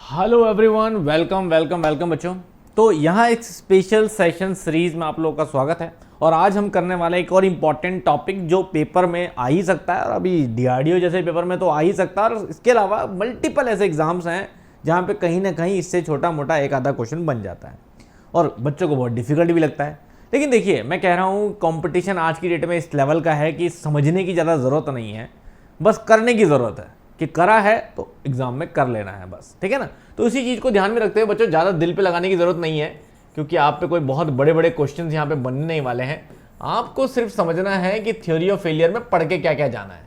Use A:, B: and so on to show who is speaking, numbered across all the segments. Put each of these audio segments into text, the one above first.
A: Hello everyone, welcome welcome welcome बच्चों। तो यहाँ एक स्पेशल सेशन सीरीज में आप लोगों का स्वागत है और आज हम करने वाले एक और इम्पॉर्टेंट टॉपिक जो पेपर में आ ही सकता है और अभी डीआरडीओ जैसे पेपर में तो आ ही सकता है, और इसके अलावा मल्टीपल ऐसे एग्जाम्स हैं जहाँ पे कहीं ना कहीं इससे छोटा मोटा एक आधा क्वेश्चन बन जाता है और बच्चों को बहुत डिफिकल्ट भी लगता है। लेकिन देखिए, मैं कह रहा हूँ कंपटीशन आज की डेट में इस लेवल का है कि समझने की ज़्यादा ज़रूरत नहीं है, बस करने की ज़रूरत है कि करा है तो एग्जाम में कर लेना है बस, ठीक है ना। तो इसी चीज़ को ध्यान में रखते हुए बच्चों ज़्यादा दिल पे लगाने की ज़रूरत नहीं है, क्योंकि आप पे कोई बहुत बड़े बड़े क्वेश्चंस यहाँ पे बनने नहीं वाले हैं। आपको सिर्फ समझना है कि थ्योरी ऑफ फेलियर में पढ़ के क्या क्या जाना है,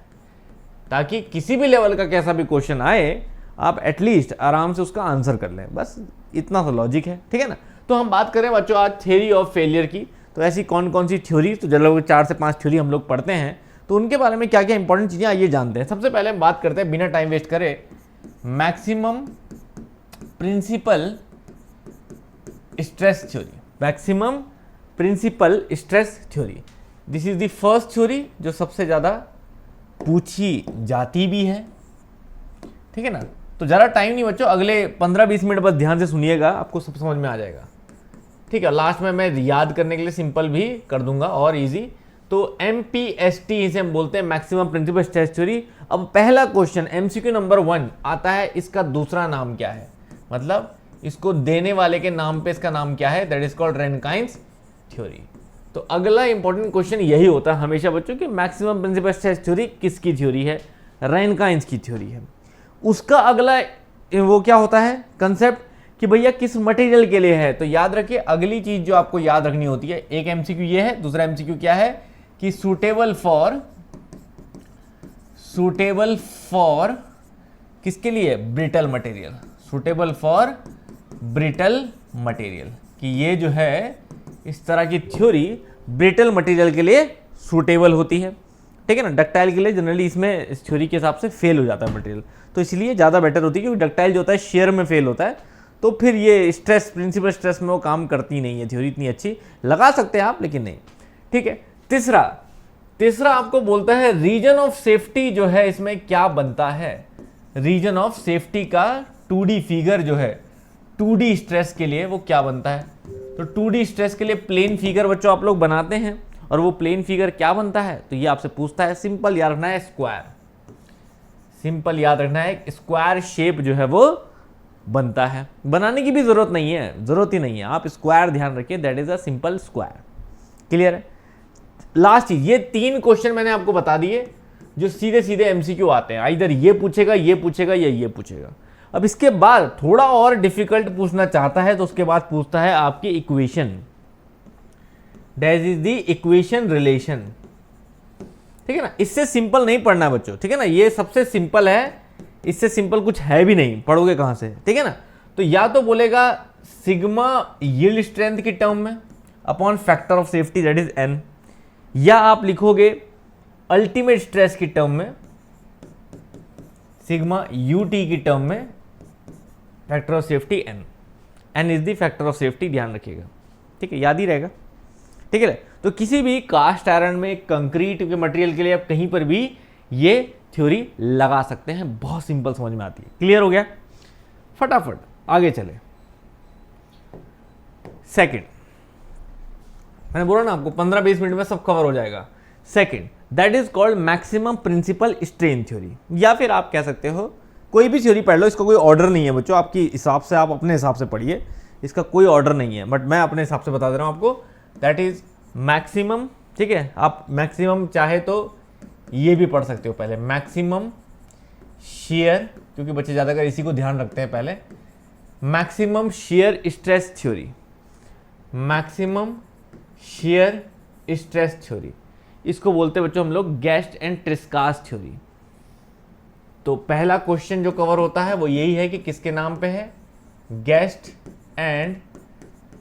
A: ताकि किसी भी लेवल का कैसा भी क्वेश्चन आए आप एटलीस्ट आराम से उसका आंसर कर लें। बस इतना सा लॉजिक है, ठीक है ना। तो हम बात करें बच्चों आज थ्योरी ऑफ फेलियर की। तो ऐसी कौन कौन सी थ्योरी, तो जब 4 से 5 थ्योरी हम लोग पढ़ते हैं तो उनके बारे में क्या क्या इंपॉर्टेंट चीजें आइए जानते हैं। सबसे पहले हम बात करते हैं बिना टाइम वेस्ट करे maximum principal stress theory. Maximum principal stress theory, this is the first theory जो सबसे ज्यादा पूछी जाती भी है, ठीक है ना। तो ज़्यादा टाइम नहीं बच्चों, अगले 15-20 मिनट बस ध्यान से सुनिएगा, आपको सब समझ में आ जाएगा, ठीक है। लास्ट में मैं याद करने के लिए सिंपल भी कर दूंगा और इजी। तो MPST इसे हम बोलते हैं, मैक्सिमम प्रिंसिपल स्ट्रेस थ्योरी। अब पहला क्वेश्चन MCQ नंबर 1 आता है, इसका दूसरा नाम क्या है, मतलब इसको देने वाले के नाम पे इसका नाम क्या है, दैट इज कॉल्ड रैनकाइन्स थ्योरी। तो अगला इंपॉर्टेंट क्वेश्चन यही होता है हमेशा बच्चों कि मैक्सिमम प्रिंसिपल स्ट्रेस थ्योरी किसकी थ्योरी है, रैनकाइन्स की थ्योरी है। उसका अगला वो क्या होता है कंसेप्ट कि भैया किस मटेरियल के लिए है। तो याद रखिए, अगली चीज जो आपको याद रखनी होती है, एक MCQ ये है, दूसरा MCQ क्या है कि सूटेबल फॉर किसके लिए, brittle material, suitable for brittle material, कि ये जो है इस तरह की थ्योरी ब्रिटल मटेरियल के लिए सूटेबल होती है, ठीक है ना। डक्टाइल के लिए जनरली इसमें इस थ्योरी के हिसाब से फेल हो जाता है मटेरियल, तो इसलिए ज़्यादा बेटर होती है, क्योंकि डक्टाइल जो होता है शेयर में फेल होता है, तो फिर ये स्ट्रेस प्रिंसिपल स्ट्रेस में वो काम करती नहीं है थ्योरी इतनी अच्छी। लगा सकते हैं आप लेकिन नहीं, ठीक है। तीसरा आपको बोलता है रीजन ऑफ सेफ्टी जो है इसमें क्या बनता है। रीजन ऑफ सेफ्टी का 2D फिगर जो है 2D स्ट्रेस के लिए वो क्या बनता है। तो 2D स्ट्रेस के लिए प्लेन फिगर बच्चों आप लोग बनाते हैं, और वो प्लेन फिगर क्या बनता है, तो ये आपसे पूछता है, सिंपल याद रखना है स्क्वायर, सिंपल याद रखना है स्क्वायर शेप जो है वो बनता है। बनाने की भी जरूरत नहीं है, जरूरत ही नहीं है, आप स्क्वायर ध्यान रखिए, that is a simple square. Clear है। लास्ट चीज, ये 3 क्वेश्चन मैंने आपको बता दिए जो सीधे सीधे MCQ आते हैं, इधर ये पूछेगा या ये पूछेगा। अब इसके बाद थोड़ा और डिफिकल्ट पूछना चाहता है तो उसके बाद पूछता है आपकी equation, that is the equation relation, ठीक है ना। इससे सिंपल नहीं पढ़ना है बच्चों, ठीक है ना, ये सबसे सिंपल है, इससे सिंपल कुछ है भी नहीं, पढ़ोगे कहां से, ठीक है ना। तो या तो बोलेगा सिग्मा यील्ड स्ट्रेंथ की टर्म में upon factor of safety that is n, या आप लिखोगे अल्टीमेट स्ट्रेस की टर्म में सिग्मा UT की टर्म में factor of safety n is the factor of safety, ध्यान रखिएगा, ठीक है, याद ही रहेगा, ठीक है। तो किसी भी कास्ट आयरन में, कंक्रीट के मटेरियल के लिए आप कहीं पर भी ये थ्योरी लगा सकते हैं, बहुत सिंपल समझ में आती है। क्लियर हो गया, फटाफट आगे चले। सेकंड, मैंने बोला ना आपको 15-20 मिनट में सब कवर हो जाएगा। Second, that is called maximum principal strain theory, या फिर आप कह सकते हो कोई भी थ्योरी पढ़ लो, इसका कोई ऑर्डर नहीं है बच्चों, आपकी हिसाब से आप अपने हिसाब से पढ़िए, इसका कोई ऑर्डर नहीं है, बट मैं अपने हिसाब से बता दे रहा हूं आपको। दैट इज मैक्सिमम, ठीक है, आप मैक्सिमम चाहे तो ये भी पढ़ सकते हो पहले, मैक्सिमम शेयर, क्योंकि बच्चे ज़्यादातर इसी को ध्यान रखते हैं पहले, maximum share stress theory, maximum share stress theory, इसको बोलते हैं बच्चों हम लोग गेस्ट एंड ट्रिस्कास थ्योरी। तो पहला क्वेश्चन जो कवर होता है वो यही है कि किसके नाम पे है, गेस्ट एंड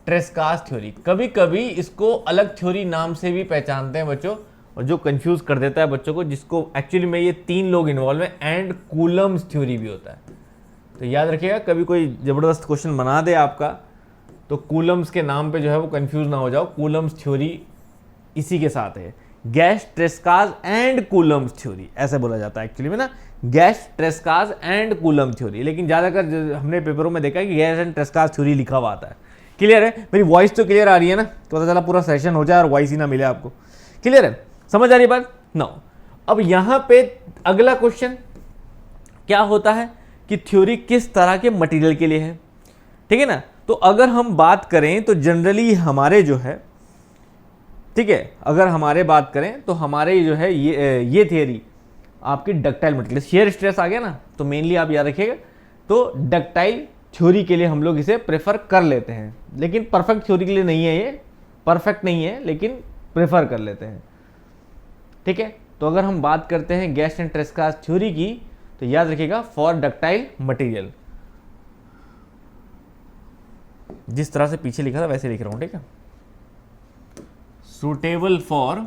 A: ट्रिस्कास थ्योरी। कभी कभी इसको अलग थ्योरी नाम से भी पहचानते हैं बच्चों, और जो कंफ्यूज कर देता है बच्चों को, जिसको एक्चुअली में ये 3 लोग इन्वॉल्व हैं, एंड कूलम्स थ्योरी भी होता है। तो याद रखिएगा, कभी कोई जबरदस्त क्वेश्चन बना दे आपका तो कूलम्स के नाम पे जो है वो कंफ्यूज ना हो जाओ, कूलम्स थ्योरी इसी के साथ है। गैस ट्रेस्काज एंड कूलम्ब थ्योरी, ऐसे बोला जाता है एक्चुअली में ना, गैस ट्रेस्काज एंड कूलम्ब थ्योरी। लेकिन ज़्यादातर हमने पेपरों में देखा है कि गैस एंड ट्रेस्काज थ्योरी लिखा हुआ आता है। क्लियर है? मेरी वॉइस तो क्लियर आ रही है ना? तो पता चला पूरा सेशन हो जाए और वॉइस ही ना मिले आपको। क्लियर है? समझ आ रही बात? नो। अब यहां पे अगला क्वेश्चन क्या होता है कि थ्योरी किस तरह के मटेरियल के लिए है, ठीक है ना? तो अगर हम बात करें तो जनरली हमारे जो है, ठीक है, अगर हमारे बात करें तो हमारे जो है ये थियरी आपकी डक्टाइल मटेरियल, शेयर स्ट्रेस आ गया ना, तो मेनली आप याद रखिएगा, तो डक्टाइल थ्योरी के लिए हम लोग इसे प्रेफर कर लेते हैं। लेकिन परफेक्ट थ्योरी के लिए नहीं है, ये परफेक्ट नहीं है, लेकिन प्रेफर कर लेते हैं। ठीक है, तो अगर हम बात करते हैं गैस एंड ट्रेस्काज थ्योरी की, तो याद रखिएगा फॉर डक्टाइल मटेरियल, जिस तरह से पीछे लिखा था वैसे लिख रहा हूं, ठीक है। Suitable for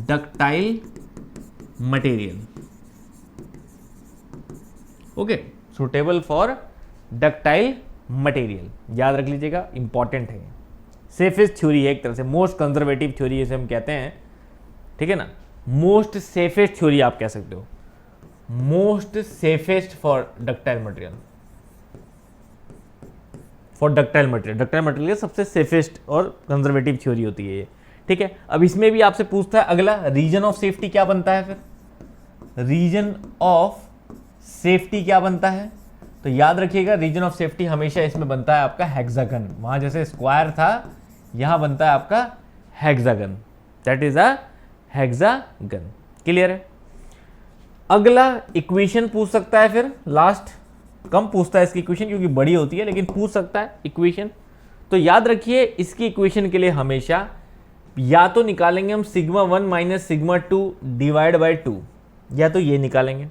A: ductile material, okay, suitable for ductile material, याद रख लीजिएगा, इंपॉर्टेंट है। सेफेस्ट थ्योरी है एक तरह से, मोस्ट कंजर्वेटिव थ्योरी जैसे हम कहते हैं, ठीक है ना, मोस्ट सेफेस्ट थ्योरी आप कह सकते हो, most safest for ductile material, for ductile material, ductile material सबसे सेफेस्ट और कंजर्वेटिव थ्योरी होती है ये, ठीक है। अब इसमें भी आपसे पूछता है अगला, रीजन ऑफ सेफ्टी क्या बनता है, फिर रीजन ऑफ सेफ्टी क्या बनता है, तो याद रखिएगा रीजन ऑफ सेफ्टी हमेशा इसमें बनता है आपका हेक्सागन, वहां जैसे स्क्वायर था यहां बनता है आपका hexagon, that is a hexagon. Clear है? अगला इक्वेशन पूछ सकता है, फिर लास्ट कम पूछता है इसकी इक्वेशन क्योंकि बड़ी होती है, लेकिन पूछ सकता है इक्वेशन। तो याद रखिए इसकी इक्वेशन के लिए हमेशा या तो निकालेंगे हम sigma 1 minus sigma 2 divide by 2, या तो ये निकालेंगे,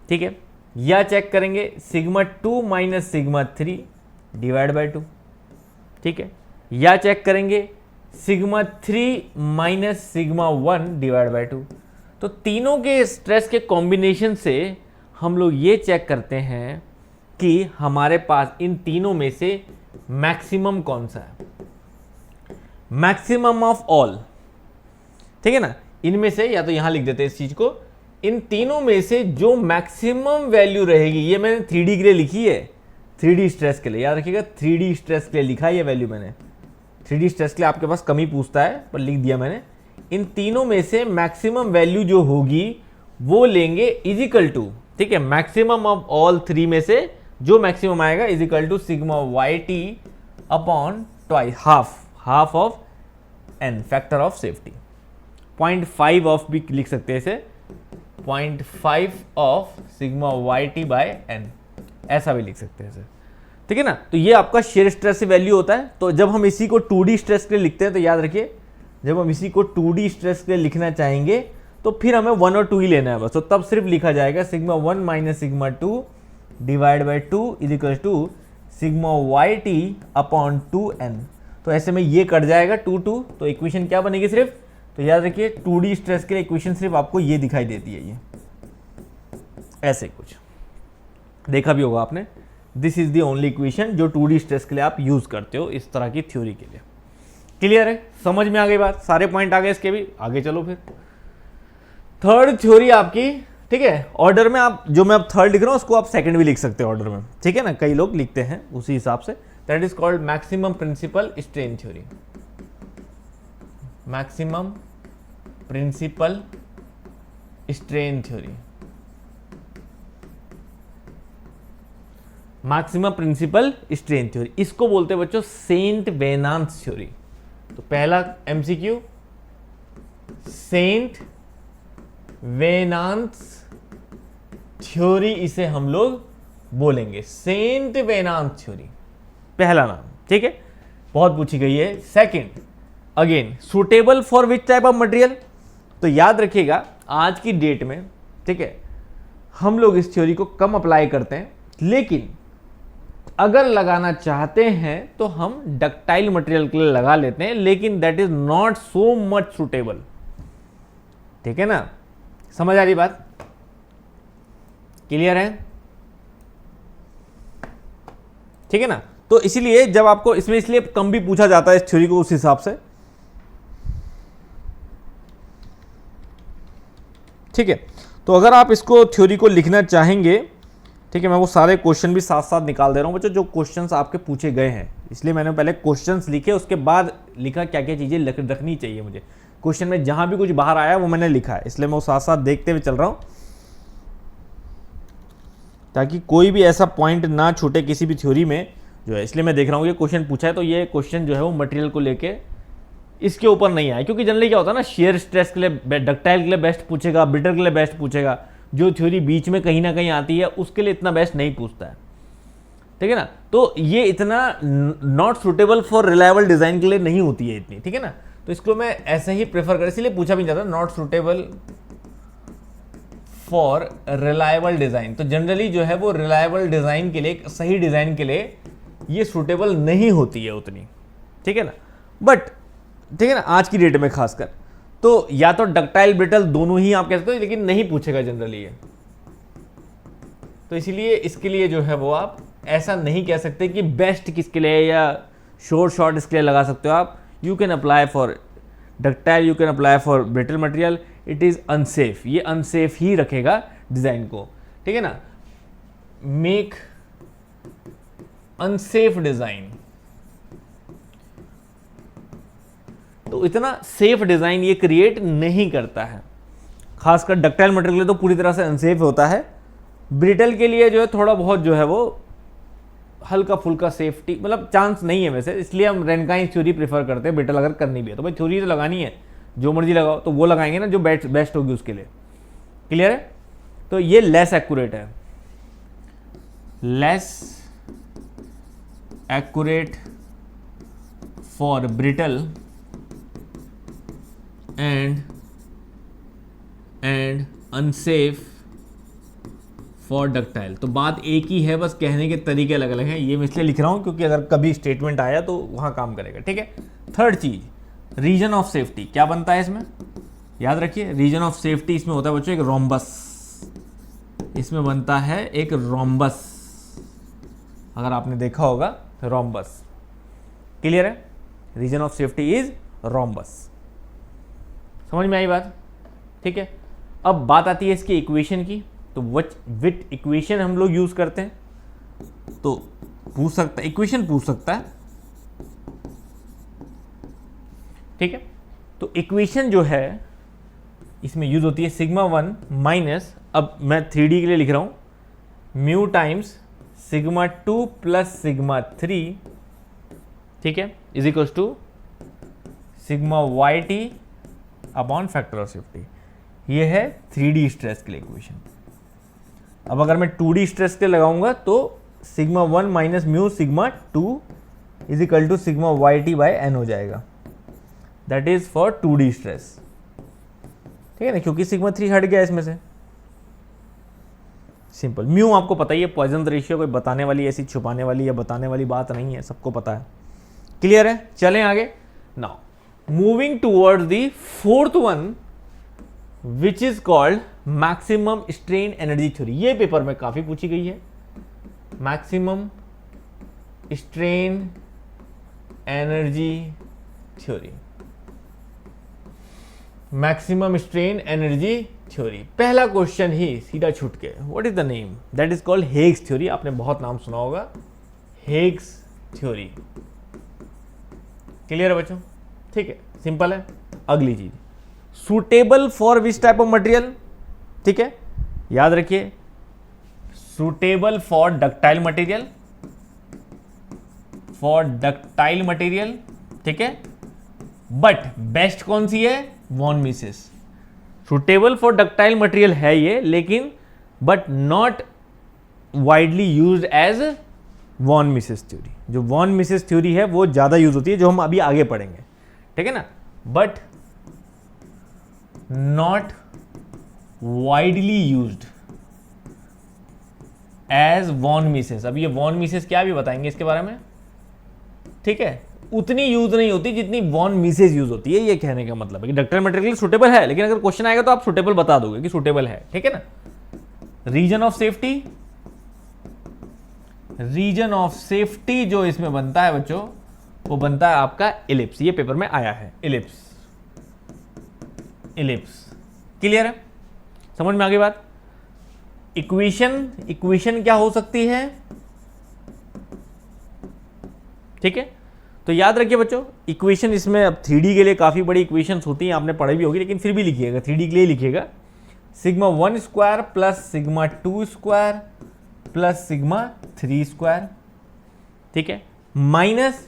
A: ठीक है, या चेक करेंगे sigma 2 minus sigma 3 divide by 2, ठीक है, या चेक करेंगे sigma 3 minus sigma 1 divide by 2। तो तीनों के स्ट्रेस के कॉम्बिनेशन से हम लोग ये चेक करते हैं कि हमारे पास इन तीनों में से मैक्सिमम कौन सा है, मैक्सिमम ऑफ ऑल, ठीक है ना। इनमें से या तो यहां लिख देते हैं इस चीज को, इन तीनों में से जो मैक्सिमम वैल्यू रहेगी, ये मैंने 3D के लिए लिखी है, 3D स्ट्रेस के लिए, याद रखिएगा 3D स्ट्रेस के लिए लिखा है ये वैल्यू मैंने, 3D स्ट्रेस के लिए आपके पास कमी पूछता है पर लिख दिया मैंने। इन तीनों में से मैक्सिमम वैल्यू जो होगी वो लेंगे इजिकल टू, ठीक है, मैक्सिमम ऑफ ऑल 3 में से जो मैक्सिमम आएगा is equal to sigma Y T upon twice half of N, factor of safety, 0.5 of भी लिख सकते हैं इसे, 0.5 of sigma Y T by N, ऐसा भी लिख सकते हैं इसे, ठीक है ना। तो ये आपका शेयर स्ट्रेस से वैल्यू होता है। तो जब हम इसी को 2D स्ट्रेस के लिए लिखते हैं तो याद रखिए, जब हम इसी को 2D स्ट्रेस के लिए लिखना चाहेंगे तो फिर हमें 1 और 2 ही लेना है बस, तो तब सिर्फ लिखा जाएगा sigma 1 minus sigma 2 divide by 2 is equals to sigma Y T upon 2n। तो ऐसे में ये कट जाएगा 2 2, तो इक्वेशन क्या बनेगी सिर्फ, तो याद रखिए 2D स्ट्रेस के लिए इक्वेशन सिर्फ आपको ये दिखाई देती है, ये ऐसे कुछ देखा भी होगा आपने, this is the only equation जो 2D स्ट्रेस के लिए आप यूज करते हो इस तरह की थ्योरी के लिए। क्लियर है? समझ में आ गई बात, सारे पॉइंट आ गए इसके भी। आगे चलो फिर थर्ड थ्योरी आपकी, ठीक है, ऑर्डर में आप जो मैं अब थर्ड लिख रहा हूं उसको आप सेकंड भी लिख सकते हो ऑर्डर में, ठीक है ना, कई लोग लिखते हैं उसी हिसाब से। That is called maximum principal strain theory, maximum principal strain theory, maximum principal strain theory, इसको बोलते हैं बच्चों सेंट वेनांस थ्योरी। तो पहला एमसीक्यू, सेंट वेनांस थ्योरी इसे हम लोग बोलेंगे, सेंट वेनांस थ्योरी पहला नाम, ठीक है, बहुत पूछी गई है। Second again suitable for which type of material, तो याद रखिएगा आज की डेट में, ठीक है, हम लोग इस थ्योरी को कम अप्लाई करते हैं, लेकिन अगर लगाना चाहते हैं तो हम डक्टाइल मटेरियल के लिए लगा लेते हैं, लेकिन that is not so much suitable, ठीक है ना, समझ आ रही बात? क्लियर है? ठीक है ना। तो इसीलिए जब आपको इसमें इसलिए कम भी पूछा जाता है इस थ्योरी को उस हिसाब से, ठीक है। तो अगर आप इसको थ्योरी को लिखना चाहेंगे, ठीक है, मैं वो सारे क्वेश्चन भी साथ साथ निकाल दे रहा हूँ बच्चों जो क्वेश्चंस आपके पूछे गए हैं, इसलिए मैंने पहले क्वेश्चंस लिखे उसके बाद लिखा क्या क्या चीज़ें रखनी चाहिए मुझे क्वेश्चन में, जहां भी कुछ बाहर आया वो मैंने लिखा है, इसलिए मैं वो साथ साथ देखते हुए चल रहा हूँ ताकि कोई भी ऐसा पॉइंट ना छूटे किसी भी थ्योरी में जो है। इसलिए मैं देख रहा हूँ ये क्वेश्चन पूछा है तो ये क्वेश्चन जो है वो मटेरियल को लेके इसके ऊपर नहीं आया, क्योंकि जनरली क्या होता है ना, शेयर स्ट्रेस के लिए, डक्टाइल के लिए बेस्ट पूछेगा, ब्रिटल के लिए बेस्ट पूछेगा, जो थ्योरी बीच में कहीं ना कहीं आती है उसके लिए इतना बेस्ट नहीं पूछता है, ठीक है ना। तो ये इतना not suitable for reliable design के लिए नहीं होती है इतनी, ठीक है ना। तो इसको मैं ऐसे ही प्रेफर कर, इसीलिए पूछा भी नहीं जाता not suitable for reliable design. तो जनरली जो है वो रिलायबल डिजाइन के लिए, सही डिजाइन के लिए ये सुटेबल नहीं होती है उतनी, ठीक है ना। बट ठीक है ना, आज की डेट में खासकर तो या तो डक्टाइल ब्रिटल दोनों ही आप कह सकते हो, लेकिन नहीं पूछेगा जनरली ये। तो इसीलिए इसके लिए जो है वो आप ऐसा नहीं कह सकते कि बेस्ट किसके लिए या शॉर्ट इसके लिए लगा सकते हो आप। You can apply for ductile, you can apply for brittle material, it is unsafe, ये अनसेफ ही रखेगा डिजाइन को, ठीक है ना। मेक अनसेफ डिजाइन, तो इतना सेफ डिजाइन ये क्रिएट नहीं करता है, खासकर डक्टाइल मटेरियल के लिए तो पूरी तरह से अनसेफ होता है। ब्रिटल के लिए जो है थोड़ा बहुत जो है वो हल्का फुल्का सेफ्टी, मतलब चांस नहीं है वैसे, इसलिए हम रेनकाइन थ्योरी प्रेफर करते हैं। ब्रिटल अगर करनी भी है तो भाई थ्योरी तो लगानी है, जो मर्जी लगाओ, तो वो लगाएंगे ना जो बेस्ट होगी उसके लिए, क्लियर है। तो ये लेस एक्यूरेट है, less accurate for brittle and unsafe for ductile. तो बात एक ही है, बस कहने के तरीके अलग अलग हैं। ये मैं इसलिए लिख रहा हूं क्योंकि अगर कभी स्टेटमेंट आया तो वहां काम करेगा, ठीक है। थर्ड चीज, रीजन ऑफ सेफ्टी क्या बनता है इसमें, याद रखिए रीजन ऑफ सेफ्टी इसमें होता है बच्चों एक रोम्बस, इसमें बनता है एक रोम्बस, अगर आपने देखा होगा रोम्बस, क्लियर है। Region of safety is rhombus, समझ में आई बात, ठीक है। अब बात आती है इसकी इक्वेशन की, तो विच इक्वेशन हम लोग यूज करते हैं, तो पूछ सकता है, इक्वेशन पूछ सकता है, ठीक है। तो इक्वेशन जो है इसमें यूज होती है सिग्मा 1 माइनस, अब मैं 3D के लिए लिख रहा हूं, mu times sigma 2 plus sigma 3, ठीक है, is equal to sigma YT upon factor of safety. ये है 3D स्ट्रेस के लिए इक्वेशन। अब अगर मैं 2D स्ट्रेस के लगाऊंगा तो sigma 1 minus mu sigma 2 is equal to sigma YT by N हो जाएगा, that is for 2D stress, ठीक है ना, क्योंकि सिग्मा 3 हट गया इसमें से, सिंपल। म्यू आपको पता ही है पॉइजन रेशियो, कोई बताने वाली ऐसी छुपाने वाली या बताने वाली बात नहीं है, सबको पता है, क्लियर है। चलें आगे। Now moving towards the fourth one which is called maximum strain energy theory. ये पेपर में काफी पूछी गई है, maximum strain energy theory, maximum strain energy theory. पहला क्वेश्चन ही सीधा छूट के, what is the name, that is called Haigh's theory. आपने बहुत नाम सुना होगा, हेग्स थ्योरी, क्लियर है बच्चों, ठीक है, सिंपल है। अगली चीज, suitable for which type of material, ठीक है, याद रखिए suitable for ductile material, for ductile material, ठीक है। बट बेस्ट कौन सी है, von Mises. Suitable for ductile material है ये, लेकिन but not widely used as von Mises theory. जो वॉन मिसेस थ्योरी है वो ज्यादा यूज होती है, जो हम अभी आगे पढ़ेंगे, ठीक है ना। But not widely used as von Mises. अब ये वॉन मिसेस क्या भी बताएंगे इसके बारे में, ठीक है, उतनी यूज नहीं होती जितनी वॉन मिसेस यूज होती है। ये कहने का मतलब है कि डक्टाइल मटेरियल सुटेबल है, लेकिन अगर क्वेश्चन आएगा तो आप सुटेबल बता दोगे कि सुटेबल है, ठीक है ना। Region of safety, region of safety जो इसमें बनता है बच्चों, वो बनता है आपका इलिप्स। ये पेपर में आया है, इलिप्स। इलिप्स क्लियर है, समझ में आ गई बात। इक्वेशन क्या हो सकती है, ठीक है। तो याद रखिए बच्चों, इक्वेशन इसमें अब 3D के लिए काफी बड़ी इक्वेशंस होती हैं, आपने पढ़ी भी होगी, लेकिन फिर भी लिखिएगा, 3D के लिए लिखिएगा। Sigma 1 square plus sigma 2 square plus sigma 3 square, ठीक है, माइनस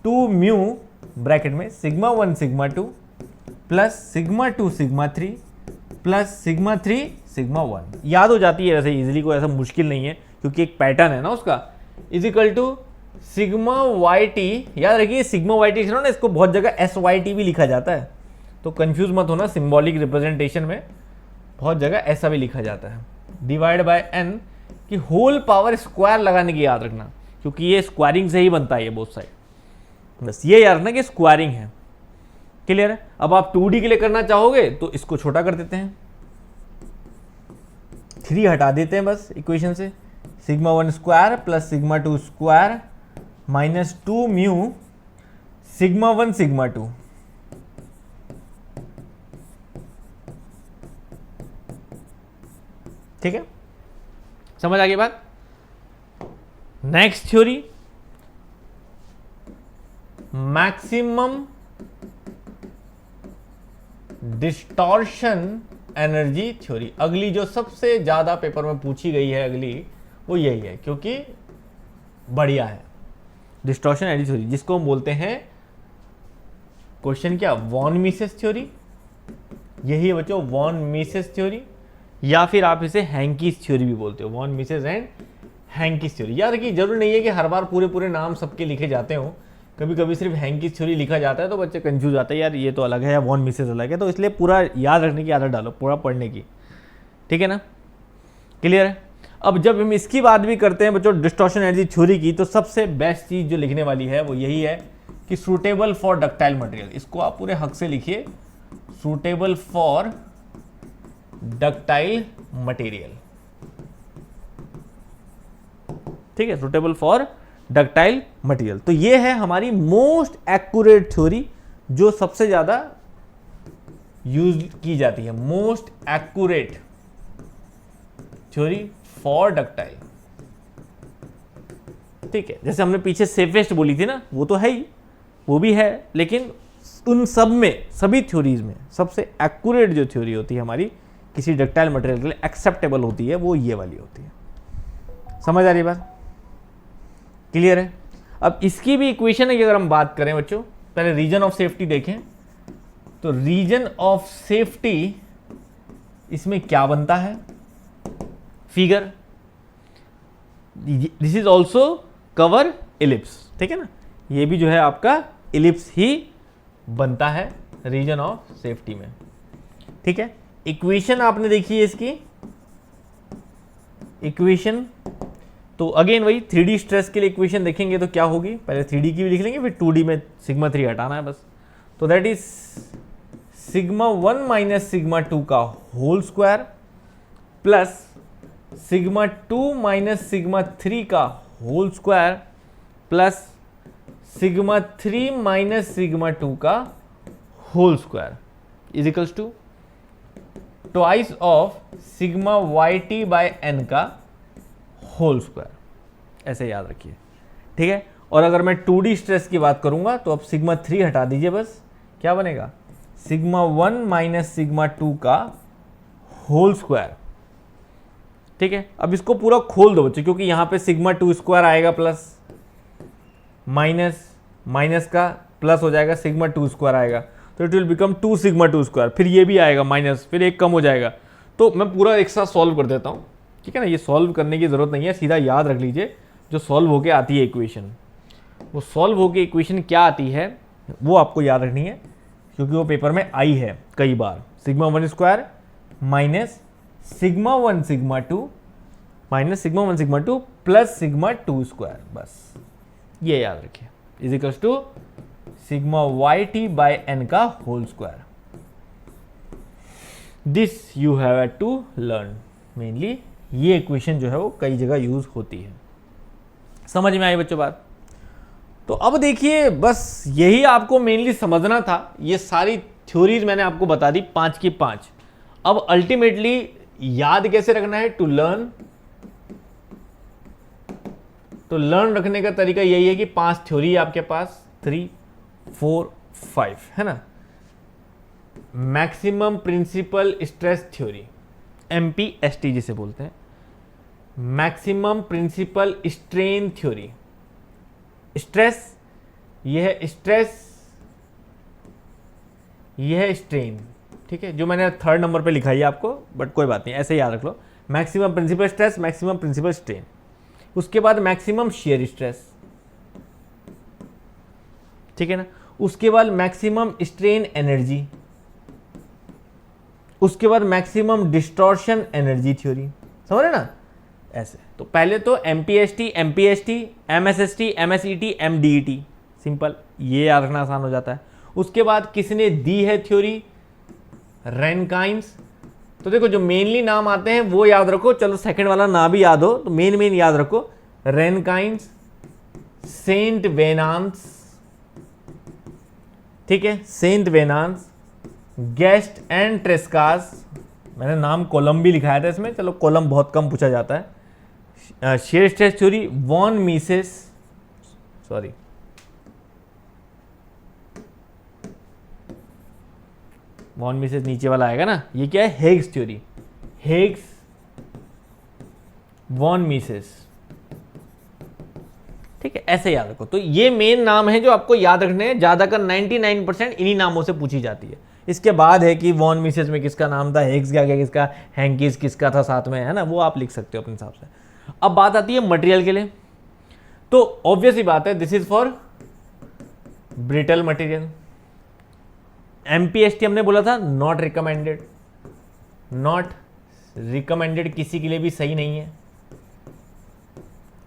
A: 2 म्यू ब्रैकेट में sigma 1 sigma 2 plus sigma 2 sigma 3 plus sigma 3 sigma 1। याद हो जाती है वैसे इजीली, कोई ऐसा मुश्किल नहीं है क्योंकि एक पैटर्न है ना उसका। Is equal to sigma Y T, याद रखिए सिग्मा वाई टी ना, इसको बहुत जगह एस वाई टी भी लिखा जाता है, तो कंफ्यूज मत होना, सिंबॉलिक रिप्रेजेंटेशन में बहुत जगह ऐसा भी लिखा जाता है। डिवाइड बाय एन की होल पावर स्क्वायर लगाने की याद रखना, क्योंकि ये स्क्वायरिंग से ही बनता है ये बोथ साइड, बस ये याद रखना कि स्क्वायरिंग है। क्लियर है। अब आप 2D के लिए करना चाहोगे तो इसको छोटा कर देते हैं, 3 हटा देते हैं बस इक्वेशन से, sigma 1 square plus sigma 2 square minus 2 mu sigma 1 sigma 2, ठीक है, समझ आ गई बात। Next theory, maximum distortion energy theory. अगली जो सबसे ज्यादा पेपर में पूछी गई है अगली, वो यही है, क्योंकि बढ़िया है। डिस्टॉर्शन एनर्जी थ्योरी जिसको हम बोलते हैं, क्वेश्चन क्या, वॉन मिसेस थ्योरी, यही है बच्चों वॉन मिसेस थ्योरी, या फिर आप इसे हैंकीस थ्योरी भी बोलते हो, वॉन मिसेस एंड हैंकीस थ्योरी। याद रखिए जरूरी नहीं है कि हर बार पूरे पूरे नाम सबके लिखे जाते हो, कभी कभी सिर्फ हैंकीस थ्योरी लिखा जाता है तो बच्चे कंफ्यूज आते हैं, यार ये तो अलग है या वॉन मिसेस अलग है, तो इसलिए पूरा याद रखने की आदत डालो, पूरा पढ़ने की, ठीक है ना, क्लियर है। अब जब हम इसकी बात भी करते हैं बच्चों डिस्टॉर्शन एनर्जी थ्योरी की, तो सबसे बेस्ट चीज जो लिखने वाली है वो यही है कि सूटेबल फॉर डक्टाइल मटेरियल। इसको आप पूरे हक से लिखिए, सूटेबल फॉर डक्टाइल मटेरियल, ठीक है, सूटेबल फॉर डक्टाइल मटेरियल। तो ये है हमारी मोस्ट एक्यूरेट थ्योरी, जो सबसे ज्यादा यूज की जाती है, most accurate theory for ductile, ठीक है। जैसे हमने पीछे सेफेस्ट बोली थी ना, वो तो है ही, वो भी है, लेकिन उन सब में, सभी थ्योरीज में सबसे एक्यूरेट जो थ्योरी होती है हमारी किसी डक्टाइल मटेरियल के लिए एक्सेप्टेबल होती है, वो ये वाली होती है। समझ आ रही बात, क्लियर है। अब इसकी भी इक्वेशन है कि अगर हम बात करें बच्चों, पहले रीजन ऑफ सेफ्टी देखें, तो रीजन ऑफ सेफ्टी इसमें क्या बनता है, figure, this is also cover ellipse, ठीक है ना, ये भी जो है आपका इलिप्स ही बनता है रीजन ऑफ सेफ्टी में, ठीक है। इक्वेशन आपने देखी है इसकी, इक्वेशन तो अगेन वही 3D स्ट्रेस के लिए इक्वेशन देखेंगे तो क्या होगी, पहले 3D की भी लिख लेंगे, फिर 2D में सिग्मा 3 हटाना है बस। तो that is sigma 1 minus sigma 2 का whole square plus sigma 2 minus sigma 3 का whole square plus sigma 3 minus sigma 2 का whole square is equals to twice of sigma Y T by N का whole square, ऐसे याद रखिए, ठीक है। और अगर मैं 2D स्ट्रेस की बात करूंगा तो अब सिग्मा 3 हटा दीजिए बस, क्या बनेगा, सिग्मा 1 माइनस सिग्मा 2 का होल स्क्वायर, ठीक है। अब इसको पूरा खोल दो बच्चों, क्योंकि यहां पे सिग्मा 2 स्क्वायर आएगा प्लस माइनस माइनस का प्लस हो जाएगा, सिग्मा 2 स्क्वायर आएगा, तो it will become 2 sigma 2 square, फिर ये भी आएगा माइनस, फिर एक कम हो जाएगा। तो मैं पूरा एक साथ सॉल्व कर देता हूं, ठीक है ना, ये सॉल्व करने की जरूरत नहीं है, सीधा याद रख लीजिए जो सॉल्व होके आती है इक्वेशन, वो सॉल्व होके इक्वेशन क्या आती है वो आपको याद रखनी है, क्योंकि वो पेपर में आई है कई बार। Sigma 1 square minus sigma 1 sigma 2 minus sigma 1 sigma 2 plus sigma 2 square, बस ये याद रखिए, is equals to sigma Y T by N का whole square. This you have to learn, mainly ये इक्वेशन जो है वो कई जगह यूज होती है, समझ में आई बच्चों बात? तो अब देखिए, बस यही आपको मेनली समझना था। ये सारी थ्योरीज मैंने आपको बता दी 5 की 5। अब अल्टीमेटली याद कैसे रखना है? टू लर्न रखने का तरीका यही है कि 5 थ्योरी है आपके पास, 3, 4, 5, है ना। Maximum principal stress theory, MPST जिसे बोलते हैं। Maximum principal strain theory, stress यह है स्ट्रेस, यह है स्ट्रेन, ठीक है, जो मैंने 3rd नंबर पे लिखा है आपको, बट कोई बात नहीं, ऐसे याद रख लो। Maximum principal stress, maximum principal strain. उसके बाद मैक्सिमम शेयर स्ट्रेस, ठीक है ना। उसके बाद मैक्सिमम स्ट्रेन एनर्जी, उसके बाद मैक्सिमम डिस्टॉर्शन एनर्जी थ्योरी। समझ रहे ना? ऐसे तो पहले तो MPST, MSST, MSET, MDET, simple, ये याद रखना आसान हो जाता है। उसके बाद किसने दी है थ्योरी? रैनकाइन्स। तो देखो, जो मेनली नाम आते हैं वो याद रखो, चलो सेकंड वाला ना भी याद हो तो मेन याद रखो। रैनकाइन्स, सेंट वेनांस, ठीक है, सेंट वेनांस, गेस्ट एंड ट्रेस्कास। मैंने नाम कॉलम भी लिखाया था इसमें, चलो कॉलम बहुत कम पूछा जाता है। Shear stress theory, von Mises, sorry, von Mises नीचे वाला आएगा ना, ये क्या है? Haigh's theory, Haigh's von Mises, ठीक है, ऐसे याद रखो। तो ये मेन नाम है जो आपको याद रखने हैं, ज्यादातर 99% इन्हीं नामों से पूछी जाती है। इसके बाद है कि वॉन मिसेस में किसका नाम था, हेग्स क्या क्या किसका, हैंकीज किसका था साथ में, है ना, वो आप लिख सकते हो अपने हिसाब से। अब बात आती है मटेरियल के लिए, तो ऑब्वियस ही बात है, this is for brittle material. MPST हमने बोला था नॉट रिकमेंडेड, नॉट रिकमेंडेड किसी के लिए भी सही नहीं है,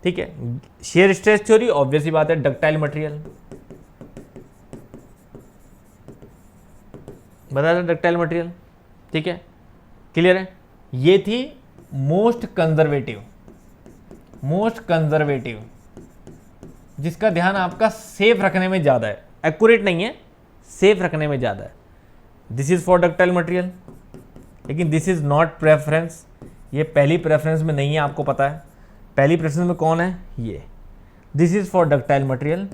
A: ठीक है। शेयर स्ट्रेस थ्योरी ऑब्वियस ही बात है, डक्टाइल मटेरियल, बता दें डक्टाइल मटेरियल, ठीक है, क्लियर है। ये थी मोस्ट कंजर्वेटिव, जिसका ध्यान आपका सेफ रखने में ज्यादा है, एक्यूरेट नहीं है, सेफ रखने में ज्यादा है। This is for ductile material, लेकिन दिस इज नॉट प्रेफरेंस, ये पहली प्रेफरेंस में नहीं है, आपको पता है। पहली प्रेफरेंस में कौन है? ये। This is for ductile material,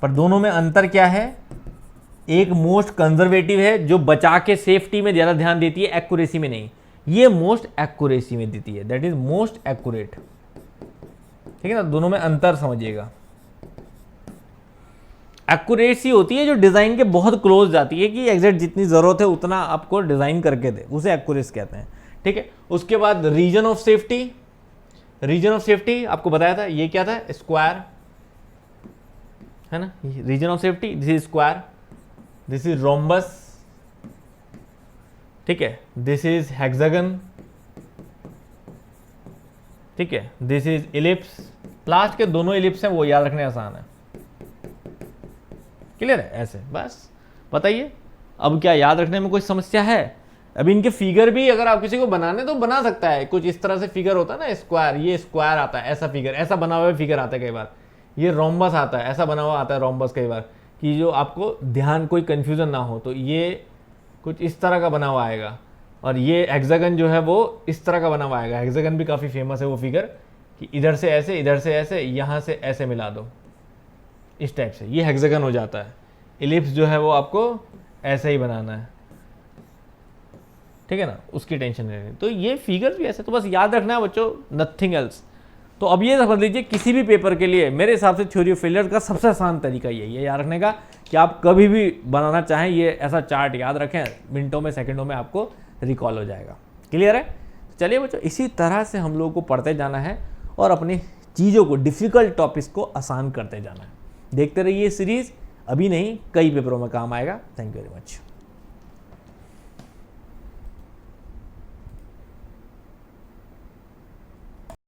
A: पर दोनों में अंतर क्या है? एक मोस्ट कंजर्वेटिव है जो बचा के सेफ्टी में ज्यादा ध्यान देती है, एक्यूरेसी में नहीं। ये मोस्ट एक्यूरेसी में देती है, दैट इज मोस्ट एक्यूरेट, ठीक है ना। दोनों में अंतर समझिएगा। एक्यूरेसी होती है जो डिजाइन के बहुत क्लोज जाती है, कि एग्जैक्ट जितनी जरूरत है उतना आपको डिजाइन करके दे, उसे एक्यूरेसी कहते हैं, ठीक है। उसके बाद region of safety, region of safety आपको बताया था, ये क्या था? स्क्वायर, है ना, region of safety, this is square, this is rhombus, ठीक है, दिस इज हेक्सागन, ठीक है, दिस इज इलिप्स। लास्ट के दोनों इलिप्स हैं, वो याद रखने आसान है, क्लियर है। ऐसे बस बताइए, अब क्या याद रखने में कोई समस्या है? अभी इनके फिगर भी अगर आप किसी को बनाने तो बना सकता है, कुछ इस तरह से फिगर होता है ना, स्क्वायर, ये स्क्वायर आता है, ऐसा फिगर, ऐसा बना हुआ फिगर आता है कई बार, ये रोम्बस आता है, ऐसा बना हुआ आता है रोम्बस कई बार, कि जो आपको ध्यान कोई कंफ्यूजन ना हो, तो ये कुछ इस तरह का बना हुआ आएगा, और ये हेक्सागन जो है वो इस तरह का बना हुआ आएगा। हेक्सागन भी काफ़ी फेमस है वो फिगर, कि इधर से ऐसे, इधर से ऐसे, यहाँ से ऐसे मिला दो, इस टाइप से, ये हेक्सागन हो जाता है। इलिप्स जो है वो आपको ऐसे ही बनाना है, ठीक है ना, उसकी टेंशन नहीं है। तो ये फिगर भी ऐसे, तो बस याद रखना है बच्चों, नथिंग एल्स। तो अब ये समझ लीजिए, किसी भी पेपर के लिए मेरे हिसाब से थ्योरी ऑफ फेलियर का सबसे आसान तरीका यही है याद रखने का, कि आप कभी भी बनाना चाहें, ये ऐसा चार्ट याद रखें, मिनटों में सेकंडों में आपको रिकॉल हो जाएगा। क्लियर है? चलिए बच्चों, इसी तरह से हम लोगों को पढ़ते जाना है और अपनी चीज़ों को, डिफ़िकल्ट टॉपिक्स को आसान करते जाना है। देखते रहिए सीरीज़, अभी नहीं, कई पेपरों में काम आएगा। Thank you very much.